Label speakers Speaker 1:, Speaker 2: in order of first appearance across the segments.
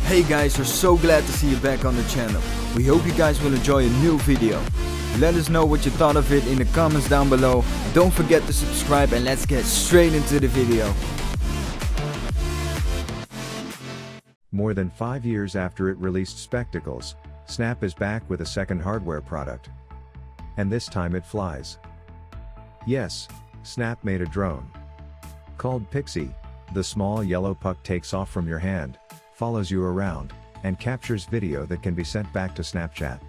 Speaker 1: Hey guys, we're so glad to see you back on the channel. We hope you guys will enjoy a new video. Let us know what you thought of it in the comments down below. Don't forget to subscribe and let's get straight into the video.
Speaker 2: More than 5 years after it released Spectacles, Snap is back with a second hardware product. And this time it flies. Yes, Snap made a drone. Called Pixy, the small yellow puck takes off from your hand, follows you around, and captures video that can be sent back to Snapchat.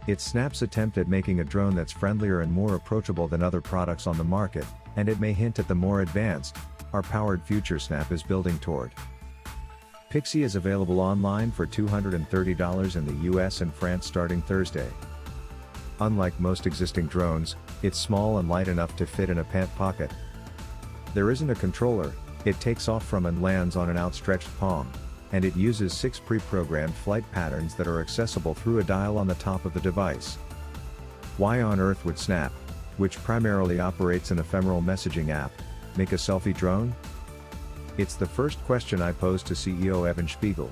Speaker 2: It's Snap's attempt at making a drone that's friendlier and more approachable than other products on the market, and it may hint at the more advanced, powered future Snap is building toward. Pixy is available online for $230 in the US and France starting Thursday. Unlike most existing drones, it's small and light enough to fit in a pant pocket. There isn't a controller, it takes off from and lands on an outstretched palm, and it uses 6 pre-programmed flight patterns that are accessible through a dial on the top of the device. Why on earth would Snap, which primarily operates an ephemeral messaging app, make a selfie drone? It's the first question I posed to CEO Evan Spiegel.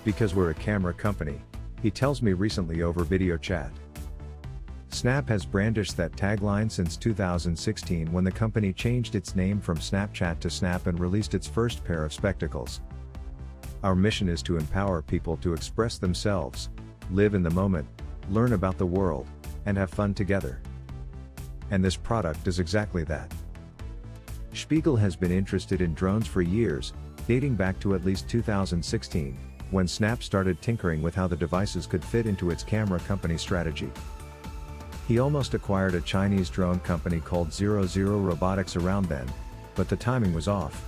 Speaker 2: Because we're a camera company, he tells me recently over video chat. Snap has brandished that tagline since 2016 when the company changed its name from Snapchat to Snap and released its first pair of spectacles. Our mission is to empower people to express themselves, live in the moment, learn about the world, and have fun together. And this product does exactly that. Spiegel has been interested in drones for years, dating back to at least 2016, when Snap started tinkering with how the devices could fit into its camera company strategy. He almost acquired a Chinese drone company called 00 Robotics around then, but the timing was off.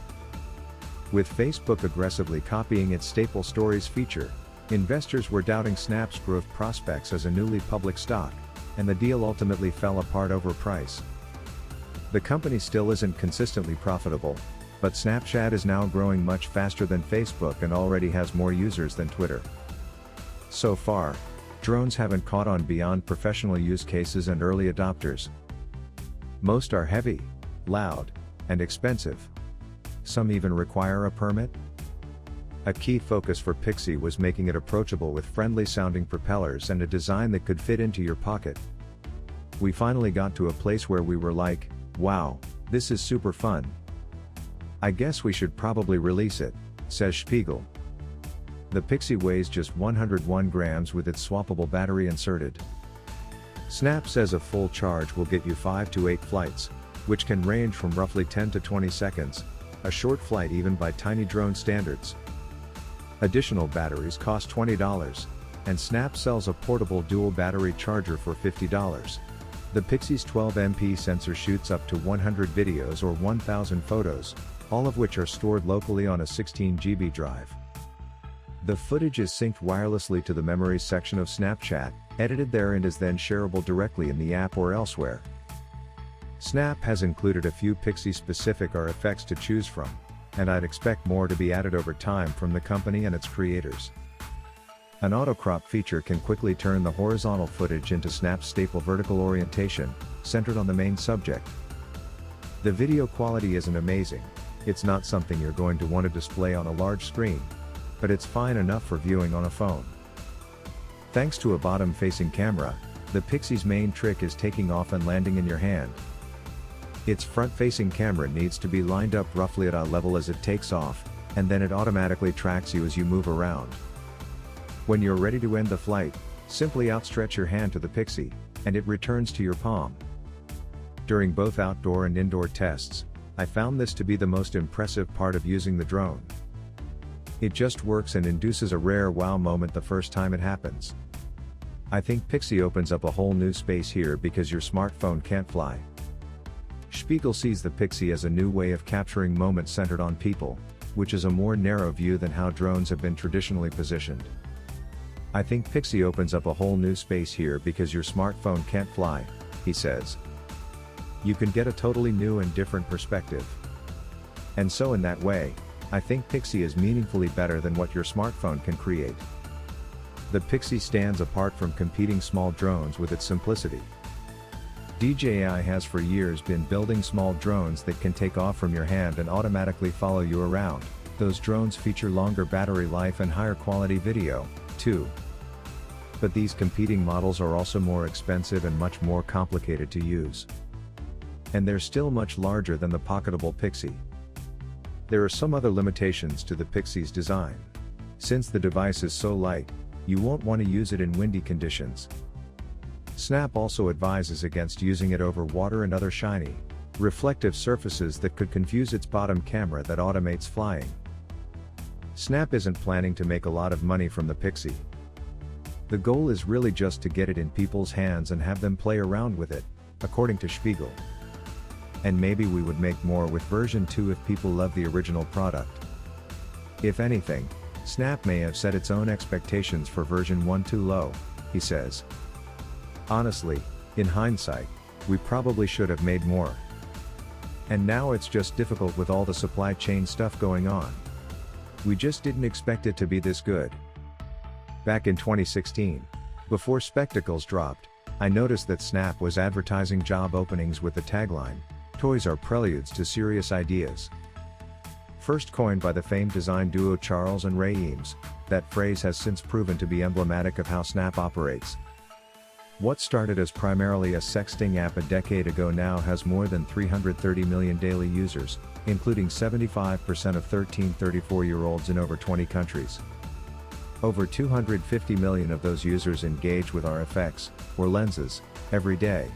Speaker 2: With Facebook aggressively copying its staple stories feature, investors were doubting Snap's growth prospects as a newly public stock, and the deal ultimately fell apart over price. The company still isn't consistently profitable, but Snapchat is now growing much faster than Facebook and already has more users than Twitter. So far, drones haven't caught on beyond professional use cases and early adopters. Most are heavy, loud, and expensive. Some even require a permit. A key focus for Pixy was making it approachable with friendly sounding propellers and a design that could fit into your pocket. We finally got to a place where we were like, wow, this is super fun. I guess we should probably release it, says Spiegel. The Pixy weighs just 101 grams with its swappable battery inserted. Snap says a full charge will get you 5 to 8 flights, which can range from roughly 10 to 20 seconds, a short flight even by tiny drone standards. Additional batteries cost $20, and Snap sells a portable dual battery charger for $50. The Pixy's 12MP sensor shoots up to 100 videos or 1,000 photos, all of which are stored locally on a 16 GB drive. The footage is synced wirelessly to the memories section of Snapchat, edited there and is then shareable directly in the app or elsewhere. Snap has included a few Pixy-specific effects to choose from, and I'd expect more to be added over time from the company and its creators. An auto-crop feature can quickly turn the horizontal footage into Snap's staple vertical orientation, centered on the main subject. The video quality isn't amazing, it's not something you're going to want to display on a large screen, but it's fine enough for viewing on a phone. Thanks to a bottom-facing camera, the Pixy's main trick is taking off and landing in your hand. Its front-facing camera needs to be lined up roughly at eye level as it takes off, and then it automatically tracks you as you move around. When you're ready to end the flight, simply outstretch your hand to the Pixy, and it returns to your palm. During both outdoor and indoor tests, I found this to be the most impressive part of using the drone. It just works and induces a rare wow moment the first time it happens. I think Pixy opens up a whole new space here because your smartphone can't fly. Spiegel sees the Pixy as a new way of capturing moments centered on people, which is a more narrow view than how drones have been traditionally positioned. I think Pixy opens up a whole new space here because your smartphone can't fly, he says. You can get a totally new and different perspective. And so in that way, I think Pixy is meaningfully better than what your smartphone can create. The Pixy stands apart from competing small drones with its simplicity. DJI has for years been building small drones that can take off from your hand and automatically follow you around, Those drones feature longer battery life and higher quality video, too. But these competing models are also more expensive and much more complicated to use. And they're still much larger than the pocketable Pixy. There are some other limitations to the Pixy's design. Since the device is so light, you won't want to use it in windy conditions. Snap also advises against using it over water and other shiny, reflective surfaces that could confuse its bottom camera that automates flying. Snap isn't planning to make a lot of money from the Pixy. The goal is really just to get it in people's hands and have them play around with it, according to Spiegel. And maybe we would make more with version 2 if people love the original product. If anything, Snap may have set its own expectations for version 1 too low, he says. Honestly, in hindsight, we probably should have made more. And now it's just difficult with all the supply chain stuff going on. We just didn't expect it to be this good. Back in 2016, before Spectacles dropped, I noticed that Snap was advertising job openings with the tagline, "Toys are preludes to serious ideas." First coined by the famed design duo Charles and Ray Eames, that phrase has since proven to be emblematic of how Snap operates. What started as primarily a sexting app a decade ago now has more than 330 million daily users, including 75% of 13-34-year-olds in over 20 countries. Over 250 million of those users engage with RFX, or lenses, every day.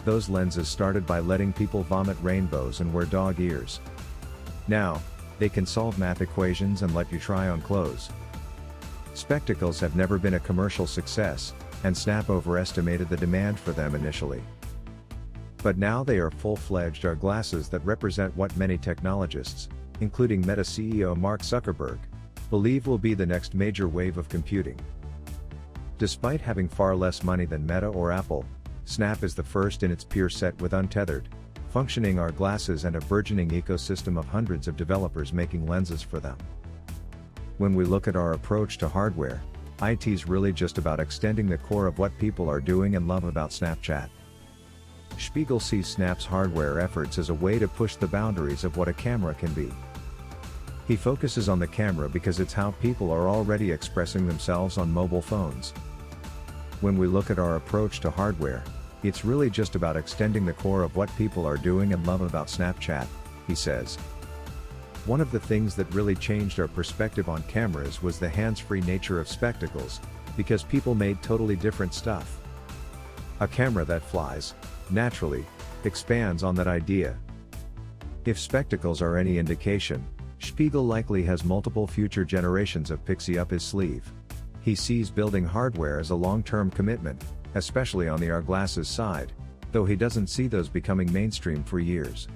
Speaker 2: Those lenses started by letting people vomit rainbows and wear dog ears. Now, they can solve math equations and let you try on clothes. Spectacles have never been a commercial success, and Snap overestimated the demand for them initially. But now they are full-fledged AR glasses that represent what many technologists, including Meta CEO Mark Zuckerberg, believe will be the next major wave of computing. Despite having far less money than Meta or Apple, Snap is the first in its peer set with untethered, functioning AR glasses and a burgeoning ecosystem of hundreds of developers making lenses for them. When we look at our approach to hardware, IT's really just about extending the core of what people are doing and love about Snapchat. Spiegel sees Snap's hardware efforts as a way to push the boundaries of what a camera can be. He focuses on the camera because it's how people are already expressing themselves on mobile phones. When we look at our approach to hardware, it's really just about extending the core of what people are doing and love about Snapchat, he says. One of the things that really changed our perspective on cameras was the hands-free nature of Spectacles, because people made totally different stuff. A camera that flies, naturally, expands on that idea. If Spectacles are any indication, Spiegel likely has multiple future generations of Pixy up his sleeve. He sees building hardware as a long-term commitment, especially on the AR glasses side, though he doesn't see those becoming mainstream for years.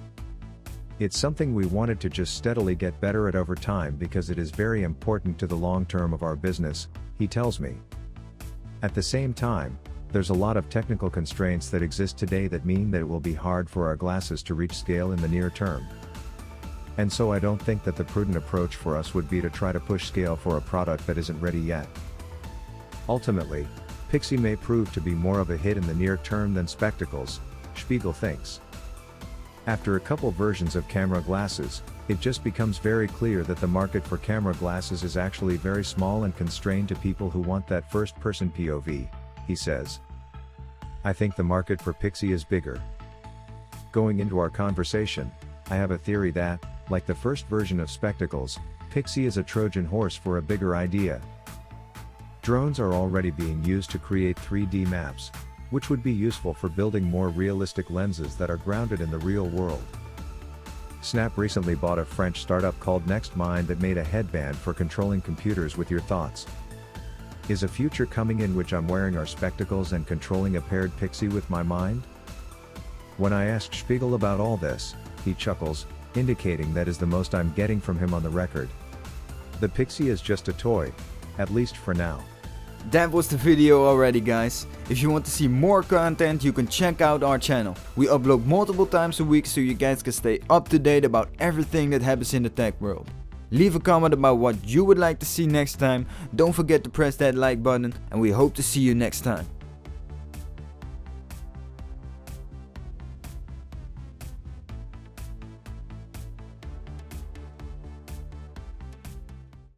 Speaker 2: It's something we wanted to just steadily get better at over time because it is very important to the long term of our business, he tells me. At the same time, there's a lot of technical constraints that exist today that mean that it will be hard for our glasses to reach scale in the near term. And so I don't think that the prudent approach for us would be to try to push scale for a product that isn't ready yet. Ultimately, Pixy may prove to be more of a hit in the near term than Spectacles, Spiegel thinks. After a couple versions of camera glasses, it just becomes very clear that the market for camera glasses is actually very small and constrained to people who want that first-person POV, he says. I think the market for Pixy is bigger. Going into our conversation, I have a theory that, like the first version of Spectacles, Pixy is a Trojan horse for a bigger idea. Drones are already being used to create 3D maps, which would be useful for building more realistic lenses that are grounded in the real world. Snap recently bought a French startup called NextMind that made a headband for controlling computers with your thoughts. Is a future coming in which I'm wearing our spectacles and controlling a paired Pixy with my mind? When I asked Spiegel about all this, he chuckles, indicating that is the most I'm getting from him on the record. The Pixy is just a toy, at least for now.
Speaker 1: That was the video already, guys. If you want to see more content, you can check out our channel. We upload multiple times a week so you guys can stay up to date about everything that happens in the tech world. Leave a comment about what you would like to see next time. Don't forget to press that like button, and we hope to see you next time.